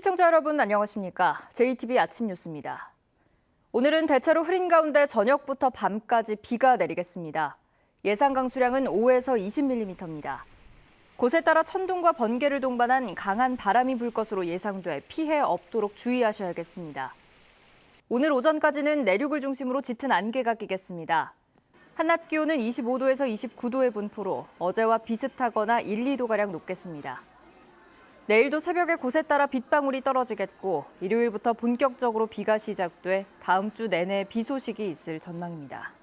시청자 여러분 안녕하십니까? JTB 아침 뉴스입니다. 오늘은 대체로 흐린 가운데 저녁부터 밤까지 비가 내리겠습니다. 예상 강수량은 5에서 20mm입니다. 곳에 따라 천둥과 번개를 동반한 강한 바람이 불 것으로 예상돼 피해 없도록 주의하셔야겠습니다. 오늘 오전까지는 내륙을 중심으로 짙은 안개가 끼겠습니다. 한낮 기온은 25도에서 29도의 분포로 어제와 비슷하거나 1, 2도가량 높겠습니다. 내일도 새벽에 곳에 따라 빗방울이 떨어지겠고 일요일부터 본격적으로 비가 시작돼 다음 주 내내 비 소식이 있을 전망입니다.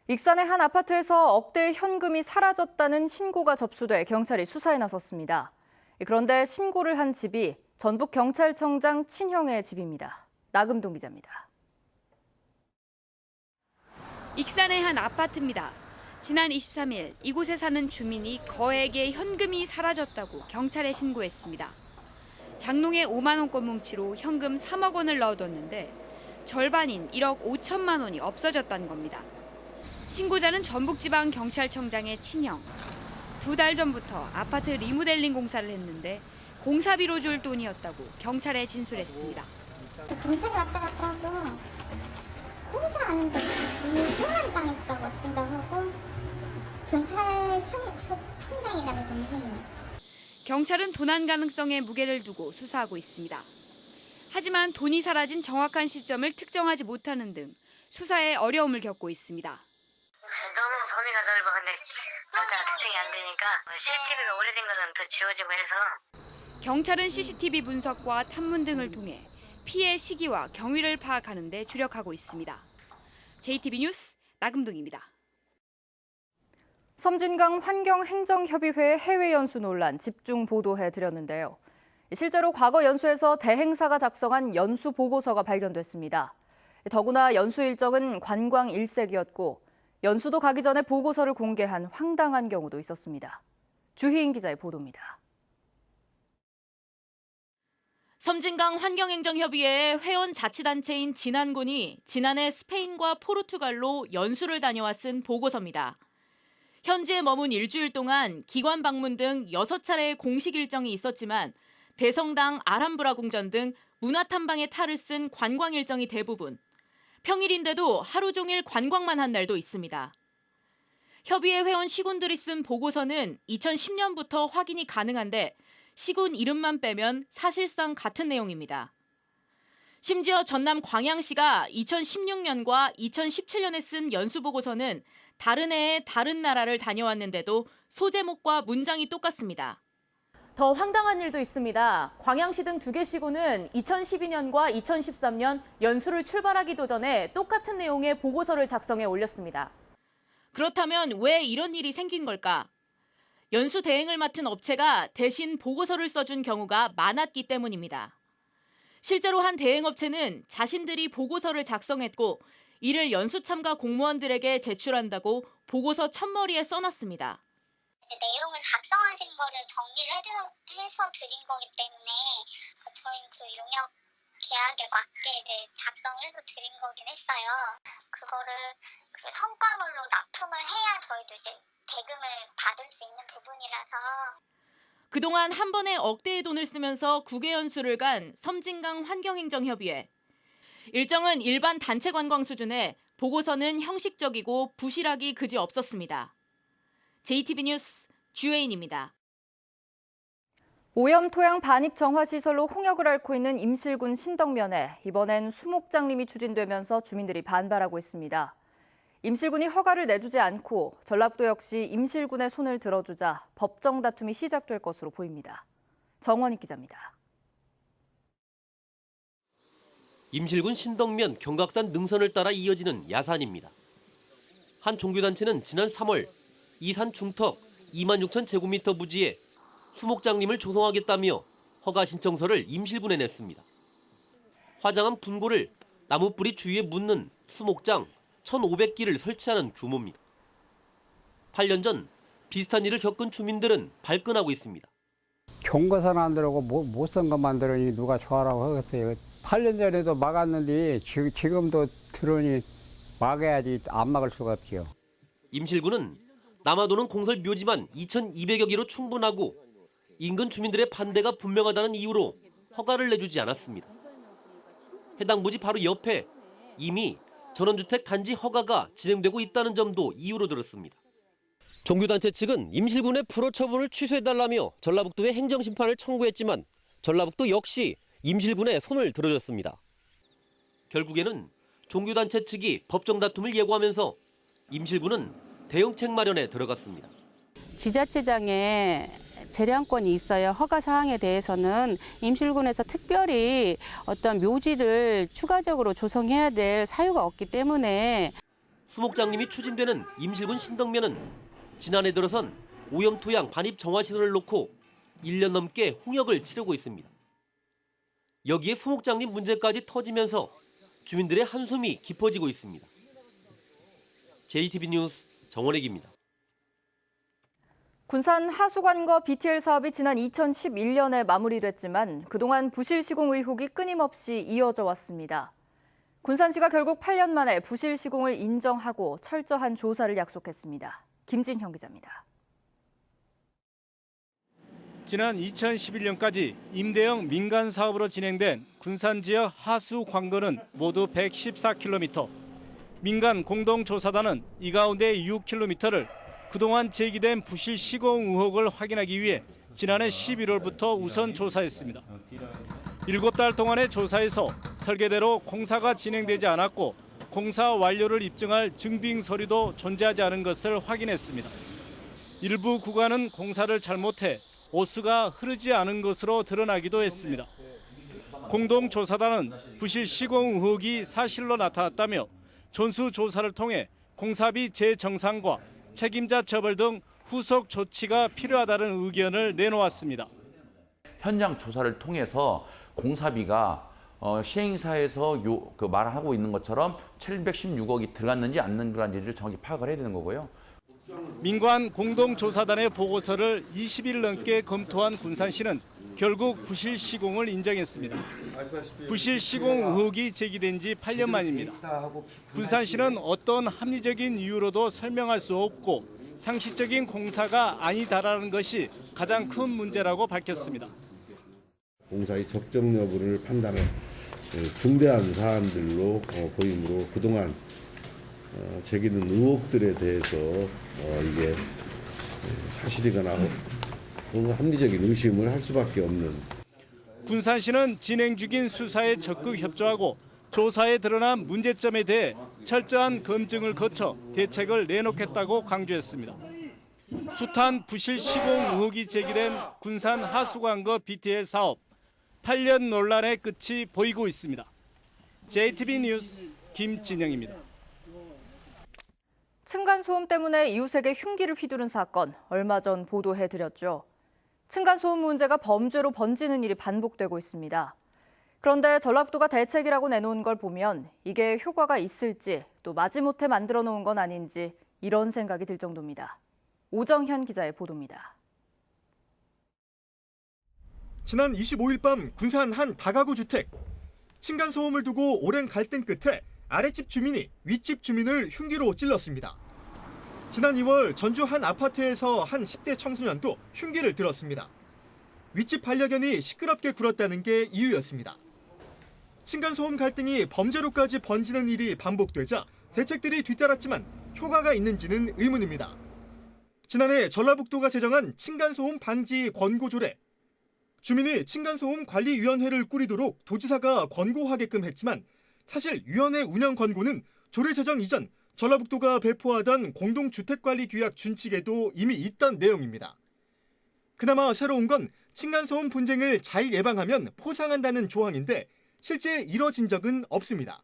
익산의 한 아파트에서 억대의 현금이 사라졌다는 신고가 접수돼 경찰이 수사에 나섰습니다. 그런데 신고를 한 집이 전북경찰청장 친형의 집입니다. 나금동 기자입니다. 익산의 한 아파트입니다. 지난 23일 이곳에 사는 주민이 거액의 현금이 사라졌다고 경찰에 신고했습니다. 장롱에 5만 원권 뭉치로 현금 3억 원을 넣어뒀는데 절반인 1억 5천만 원이 없어졌다는 겁니다. 신고자는 전북지방경찰청장의 친형. 2달 전부터 아파트 리모델링 공사를 했는데 공사비로 줄 돈이었다고 경찰에 진술했습니다. 경찰이 왔다 갔다 하고 공사하는데 돈만 당했다고 생각하고 경찰청장이라는 동생이에요. 경찰은 도난 가능성에 무게를 두고 수사하고 있습니다. 하지만 돈이 사라진 정확한 시점을 특정하지 못하는 등 수사에 어려움을 겪고 있습니다. 너무 범위가 넓어. 근데 도저히 특정이 안 되니까 CCTV가 오래된 거는 더 지워지고 해서. 경찰은 CCTV 분석과 탐문 등을 통해 피해 시기와 경위를 파악하는 데 주력하고 있습니다. JTB 뉴스 나금동입니다. 섬진강 환경행정협의회 해외 연수 논란 집중 보도해드렸는데요. 실제로 과거 연수에서 대행사가 작성한 연수 보고서가 발견됐습니다. 더구나 연수 일정은 관광 일색이었고 연수도 가기 전에 보고서를 공개한 황당한 경우도 있었습니다. 주희인 기자의 보도입니다. 섬진강 환경행정협의회의 회원자치단체인 진안군이 지난해 스페인과 포르투갈로 연수를 다녀와 쓴 보고서입니다. 현지에 머문 일주일 동안 기관 방문 등 6차례의 공식 일정이 있었지만 대성당 알함브라 궁전 등 문화탐방의 탈을 쓴 관광 일정이 대부분, 평일인데도 하루 종일 관광만 한 날도 있습니다. 협의회 회원 시군들이 쓴 보고서는 2010년부터 확인이 가능한데 시군 이름만 빼면 사실상 같은 내용입니다. 심지어 전남 광양시가 2016년과 2017년에 쓴 연수보고서는 다른 해에 다른 나라를 다녀왔는데도 소제목과 문장이 똑같습니다. 더 황당한 일도 있습니다. 광양시 등 2개 시군은 2012년과 2013년 연수를 출발하기도 전에 똑같은 내용의 보고서를 작성해 올렸습니다. 그렇다면 왜 이런 일이 생긴 걸까? 연수 대행을 맡은 업체가 대신 보고서를 써준 경우가 많았기 때문입니다. 실제로 한 대행업체는 자신들이 보고서를 작성했고 이를 연수 참가 공무원들에게 제출한다고 보고서 첫머리에 써놨습니다. 내용을 작성하신 거를 정리를 해서 드린 거기 때문에 저희는 그 용역 계약에 맞게 작성을 해서 드린 거긴 했어요. 그거를 그 성과물로 납품을 해야 저희도 이제 대금을 받을 수 있는 부분이라서. 그동안 한 번에 억대의 돈을 쓰면서 9개 연수를 간 섬진강 환경행정협의회. 일정은 일반 단체 관광 수준에 보고서는 형식적이고 부실하기 그지 없었습니다. JTB 뉴스 주혜인입니다. 오염토양 반입 정화시설로 홍역을 앓고 있는 임실군 신덕면에 이번엔 수목장림이 추진되면서 주민들이 반발하고 있습니다. 임실군이 허가를 내주지 않고 전라도 역시 임실군의 손을 들어주자 법정 다툼이 시작될 것으로 보입니다. 정원익 기자입니다. 임실군 신덕면 경각산 능선을 따라 이어지는 야산입니다. 한 종교단체는 지난 3월 이 산 중턱 26,000제곱미터 부지에 수목장림을 조성하겠다며 허가 신청서를 임실군에 냈습니다. 화장한 분고를 나무뿌리 주위에 묻는 수목장 1,500기를 설치하는 규모입니다. 8년 전 비슷한 일을 겪은 주민들은 발끈하고 있습니다. 좋은 것은 안 들어오고 못 쓴 것 만들으니 누가 좋아라고 하겠어요. 8년 전에도 막았는데 지금도 들으니 막아야지 안 막을 수가 없죠. 임실군은 남아도는 공설 묘지만 2,200여 기로 충분하고 인근 주민들의 반대가 분명하다는 이유로 허가를 내주지 않았습니다. 해당 부지 바로 옆에 이미 전원주택 단지 허가가 진행되고 있다는 점도 이유로 들었습니다. 종교단체 측은 임실군의 불허 처분을 취소해달라며 전라북도에 행정심판을 청구했지만 전라북도 역시 임실군에 손을 들어줬습니다. 결국에는 종교단체 측이 법정 다툼을 예고하면서 임실군은 대응책 마련에 들어갔습니다. 지자체장에 재량권이 있어요. 허가 사항에 대해서는 임실군에서 특별히 어떤 묘지를 추가적으로 조성해야 될 사유가 없기 때문에 수목장님이 추진되는 임실군 신덕면은 지난해 들어선 오염토양 반입 정화시설을 놓고 1년 넘게 홍역을 치르고 있습니다. 여기에 수목장님 문제까지 터지면서 주민들의 한숨이 깊어지고 있습니다. JTB 뉴스 정원익입니다. 군산 하수관거 BTL 사업이 지난 2011년에 마무리됐지만 그동안 부실 시공 의혹이 끊임없이 이어져 왔습니다. 군산시가 결국 8년 만에 부실 시공을 인정하고 철저한 조사를 약속했습니다. 김진형 기자입니다. 지난 2011년까지 임대형 민간 사업으로 진행된 군산 지역 하수 관거는 모두 114km. 민간 공동조사단은 이 가운데 6km를 그동안 제기된 부실 시공 의혹을 확인하기 위해 지난해 11월부터 우선 조사했습니다. 7달 동안의 조사에서 설계대로 공사가 진행되지 않았고 공사 완료를 입증할 증빙 서류도 존재하지 않은 것을 확인했습니다. 일부 구간은 공사를 잘못해 오수가 흐르지 않은 것으로 드러나기도 했습니다. 공동조사단은 부실 시공 의혹이 사실로 나타났다며 전수조사를 통해 공사비 재정상과 책임자 처벌 등 후속 조치가 필요하다는 의견을 내놓았습니다. 현장 조사를 통해서 공사비가 시행사에서 말하고 있는 것처럼 716억이 들어갔는지 안 들어갔는지를 정확히 파악을 해야 되는 거고요. 민관 공동조사단의 보고서를 20일 넘게 검토한 군산시는 결국 부실 시공을 인정했습니다. 부실 시공 의혹이 제기된 지 8년 만입니다. 군산시는 어떤 합리적인 이유로도 설명할 수 없고 상식적인 공사가 아니다라는 것이 가장 큰 문제라고 밝혔습니다. 공사의 적정 여부를 판단할 중대한 사안들로 보이므로 그동안 제기된 의혹들에 대해서 이게 사실이거나 합리적인 의심을 할 수밖에 없는. 군산시는 진행 중인 수사에 적극 협조하고 조사에 드러난 문제점에 대해 철저한 검증을 거쳐 대책을 내놓겠다고 강조했습니다. 숱한 부실 시공 의혹이 제기된 군산 하수관거 BTL 사업 8년 논란의 끝이 보이고 있습니다. JTB 뉴스 김진영입니다. 층간소음 때문에 이웃에게 흉기를 휘두른 사건 얼마 전 보도해드렸죠. 층간소음 문제가 범죄로 번지는 일이 반복되고 있습니다. 그런데 전라북도가 대책이라고 내놓은 걸 보면 이게 효과가 있을지 또 마지못해 만들어 놓은 건 아닌지 이런 생각이 들 정도입니다. 오정현 기자의 보도입니다. 지난 25일 밤 군산 한 다가구 주택. 층간소음을 두고 오랜 갈등 끝에 아랫집 주민이 윗집 주민을 흉기로 찔렀습니다. 지난 2월 전주 한 아파트에서 한 10대 청소년도 흉기를 들었습니다. 윗집 반려견이 시끄럽게 굴었다는 게 이유였습니다. 층간소음 갈등이 범죄로까지 번지는 일이 반복되자 대책들이 뒤따랐지만 효과가 있는지는 의문입니다. 지난해 전라북도가 제정한 층간소음 방지 권고조례. 주민이 층간소음 관리위원회를 꾸리도록 도지사가 권고하게끔 했지만 사실 위원회 운영 권고는 조례 제정 이전 전라북도가 배포하던 공동주택관리규약 준칙에도 이미 있던 내용입니다. 그나마 새로운 건 층간소음 분쟁을 잘 예방하면 포상한다는 조항인데 실제 이뤄진 적은 없습니다.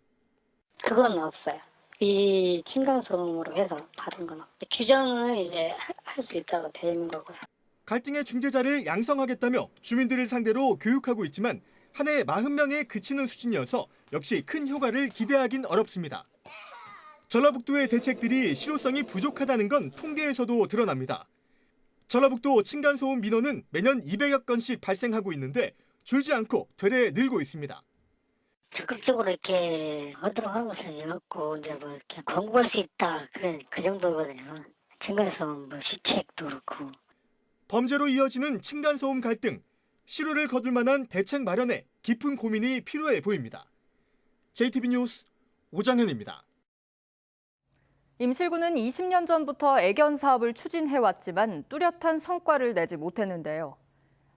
그건 없어요. 이 층간소음으로 해서 받은 건 없어요. 규정은 이제 할 수 있다고 되어 있는 거고요. 갈등의 중재자를 양성하겠다며 주민들을 상대로 교육하고 있지만 한 해 40명에 그치는 수준이어서 역시 큰 효과를 기대하긴 어렵습니다. 전라북도의 대책들이 실효성이 부족하다는 건 통계에서도 드러납니다. 전라북도 층간소음 민원은 매년 200여 건씩 발생하고 있는데 줄지 않고 되레 늘고 있습니다. 적극적으로 이렇게 하도록 하는 것은 없고 이제 뭐 이렇게 권고할 수 있다 그 정도거든요. 층간소음 뭐 시책도 그렇고. 범죄로 이어지는 층간소음 갈등, 실효를 거둘 만한 대책 마련에 깊은 고민이 필요해 보입니다. JTB 뉴스 오장현입니다. 임실군은 20년 전부터 애견 사업을 추진해왔지만 뚜렷한 성과를 내지 못했는데요.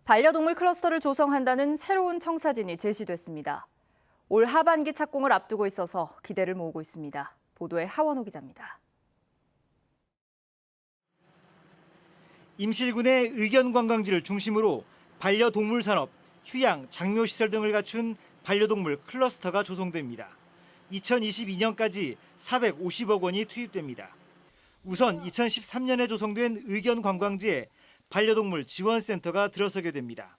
반려동물 클러스터를 조성한다는 새로운 청사진이 제시됐습니다. 올 하반기 착공을 앞두고 있어서 기대를 모으고 있습니다. 보도에 하원호 기자입니다. 임실군의 의견관광지를 중심으로 반려동물 산업, 휴양, 장묘시설 등을 갖춘 반려동물 클러스터가 조성됩니다. 2022년까지 450억 원이 투입됩니다. 우선 2013년에 조성된 의견관광지에 반려동물 지원센터가 들어서게 됩니다.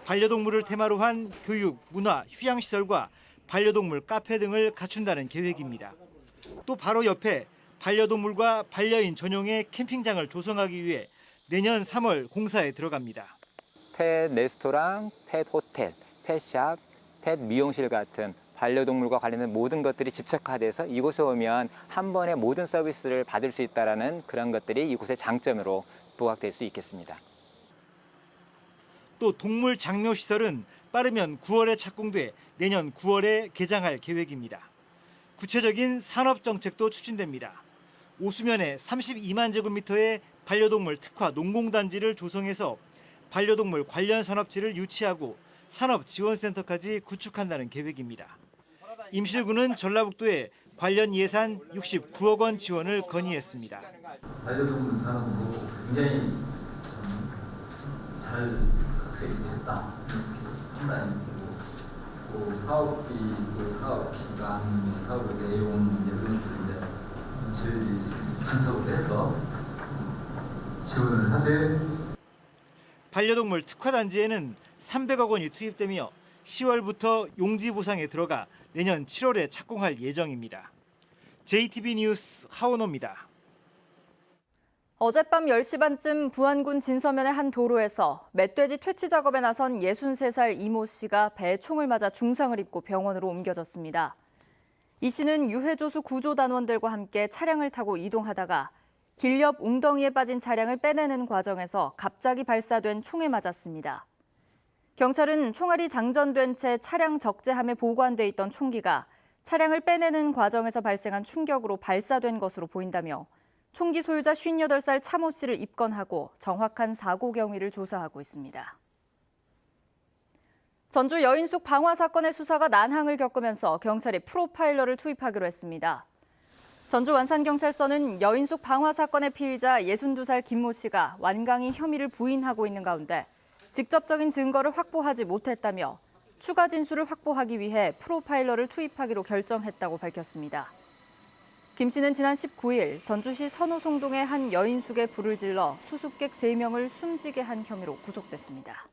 반려동물을 테마로 한 교육, 문화, 휴양시설과 반려동물 카페 등을 갖춘다는 계획입니다. 또 바로 옆에 반려동물과 반려인 전용의 캠핑장을 조성하기 위해 내년 3월 공사에 들어갑니다. 펫 레스토랑, 펫 호텔, 펫샵, 펫 미용실 같은 반려동물과 관련된 모든 것들이 집착화돼서 이곳에 오면 한 번에 모든 서비스를 받을 수 있다는 그런 것들이 이곳의 장점으로 부각될 수 있겠습니다. 또 동물 장묘시설은 빠르면 9월에 착공돼 내년 9월에 개장할 계획입니다. 구체적인 산업정책도 추진됩니다. 오수면에 32만 제곱미터의 반려동물 특화 농공단지를 조성해서 반려동물 관련 산업체를 유치하고 산업지원센터까지 구축한다는 계획입니다. 임실군은 전라북도에 관련 예산 69억 원 지원을 건의했습니다. 반려동물 산업도 굉장히 잘 됐다 판단이 되고 사업비, 사업 기간, 사업 내용 이런 것들인데 저희들이 분석을 해서 지원을 하되 반려동물 특화단지에는 300억 원이 투입되며 10월부터 용지 보상에 들어가 내년 7월에 착공할 예정입니다. JTB 뉴스 하원호입니다. 어젯밤 10시 반쯤 부안군 진서면의 한 도로에서 멧돼지 퇴치 작업에 나선 63살 이모 씨가 배에 총을 맞아 중상을 입고 병원으로 옮겨졌습니다. 이 씨는 유해조수 구조단원들과 함께 차량을 타고 이동하다가 길 옆 웅덩이에 빠진 차량을 빼내는 과정에서 갑자기 발사된 총에 맞았습니다. 경찰은 총알이 장전된 채 차량 적재함에 보관돼 있던 총기가 차량을 빼내는 과정에서 발생한 충격으로 발사된 것으로 보인다며 총기 소유자 58살 차모 씨를 입건하고 정확한 사고 경위를 조사하고 있습니다. 전주 여인숙 방화 사건의 수사가 난항을 겪으면서 경찰이 프로파일러를 투입하기로 했습니다. 전주 완산경찰서는 여인숙 방화 사건의 피의자 62살 김모 씨가 완강히 혐의를 부인하고 있는 가운데 직접적인 증거를 확보하지 못했다며 추가 진술을 확보하기 위해 프로파일러를 투입하기로 결정했다고 밝혔습니다. 김 씨는 지난 19일 전주시 선호송동의 한 여인숙에 불을 질러 투숙객 3명을 숨지게 한 혐의로 구속됐습니다.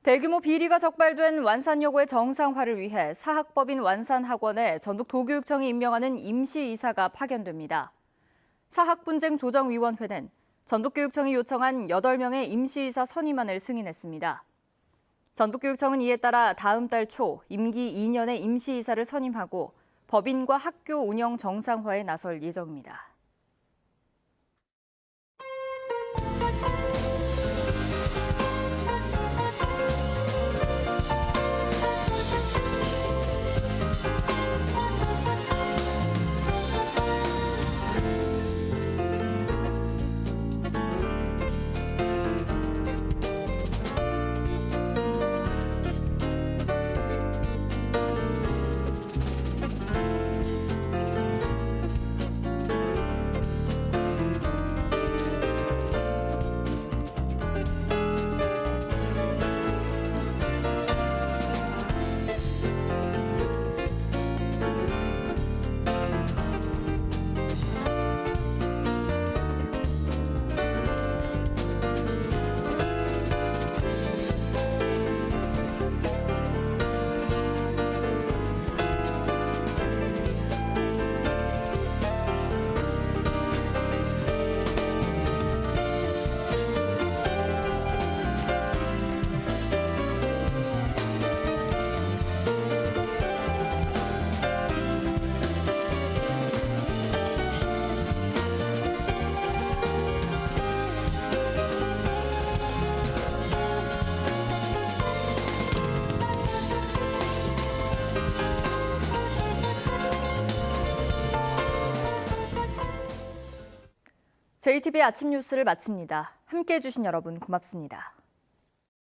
대규모 비리가 적발된 완산여고의 정상화를 위해 사학법인 완산학원에 전북도교육청이 임명하는 임시이사가 파견됩니다. 사학분쟁조정위원회는 전북교육청이 요청한 8명의 임시이사 선임안을 승인했습니다. 전북교육청은 이에 따라 다음 달 초 임기 2년의 임시이사를 선임하고 법인과 학교 운영 정상화에 나설 예정입니다. JTBC 아침 뉴스를 마칩니다. 함께해 주신 여러분 고맙습니다.